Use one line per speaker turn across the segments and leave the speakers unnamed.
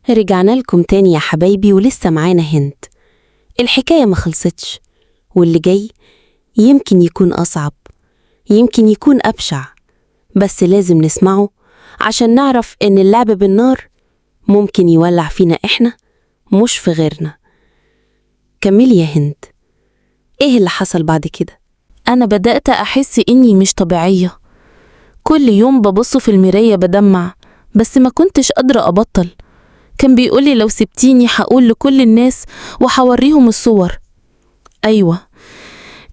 رجعنا لكم تاني يا حبايبي، ولسه معانا هند. الحكاية ما خلصتش، واللي جاي يمكن يكون أصعب، يمكن يكون أبشع، بس لازم نسمعه عشان نعرف إن اللعب بالنار ممكن يولع فينا إحنا مش في غيرنا. كملي يا هند، إيه اللي حصل بعد كده؟
أنا بدأت أحس إني مش طبيعية. كل يوم ببص في المراية بدمع، بس ما كنتش قادرة أبطل. كان بيقولي لو سبتيني هقول لكل الناس وحوريهم الصور. أيوة،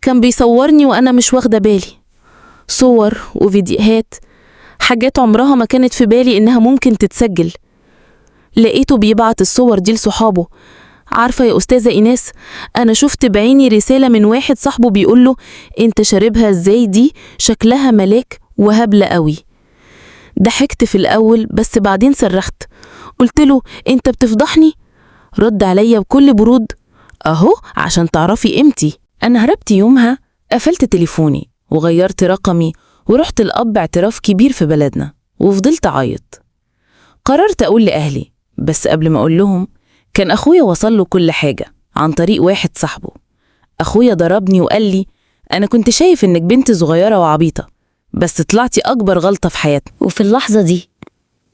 كان بيصورني وأنا مش واخدة بالي، صور وفيديوهات، حاجات عمرها ما كانت في بالي إنها ممكن تتسجل. لقيته بيبعت الصور دي لصحابه. عارفة يا أستاذة إيناس، أنا شفت بعيني رسالة من واحد صاحبه بيقوله: أنت شاربها إزاي دي؟ شكلها ملاك وهبلة قوي. ضحكت في الأول، بس بعدين صرخت، قلت له: أنت بتفضحني؟ رد عليا بكل برود: أهو عشان تعرفي قيمتي. أنا هربت يومها، قفلت تليفوني وغيرت رقمي ورحت لأب اعتراف كبير في بلدنا، وفضلت أعيط. قررت أقول لأهلي، بس قبل ما أقول لهم كان أخويا وصل له كل حاجة عن طريق واحد صاحبه. أخويا ضربني وقال لي: أنا كنت شايف إنك بنت صغيرة وعبيطة، بس طلعتي أكبر غلطة في حياتنا.
وفي اللحظة دي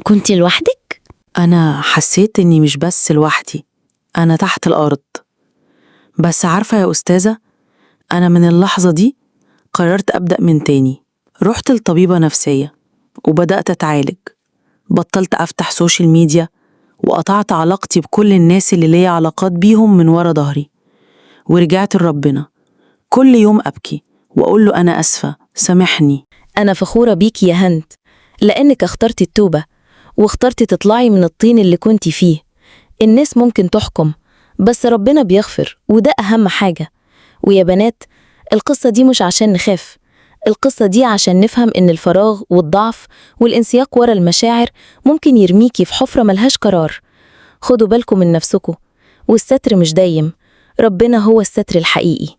كنت لوحدك؟
أنا حسيت إني مش بس لوحدي، أنا تحت الأرض. بس عارفة يا أستاذة، أنا من اللحظة دي قررت أبدأ من تاني. رحت لطبيبة نفسية وبدأت أتعالج. بطلت أفتح سوشيال ميديا وقطعت علاقتي بكل الناس اللي ليا علاقات بيهم من ورا ظهري، ورجعت لربنا كل يوم أبكي وأقول له: أنا أسفة، سامحني.
أنا فخورة بيكي يا هند، لأنك اخترتي التوبة واخترتي تطلعي من الطين اللي كنتي فيه. الناس ممكن تحكم، بس ربنا بيغفر، وده أهم حاجة. ويا بنات، القصة دي مش عشان نخاف، القصة دي عشان نفهم إن الفراغ والضعف والانسياق ورا المشاعر ممكن يرميكي في حفرة ملهاش قرار. خدوا بالكم من نفسكم، والستر مش دايم، ربنا هو الستر الحقيقي.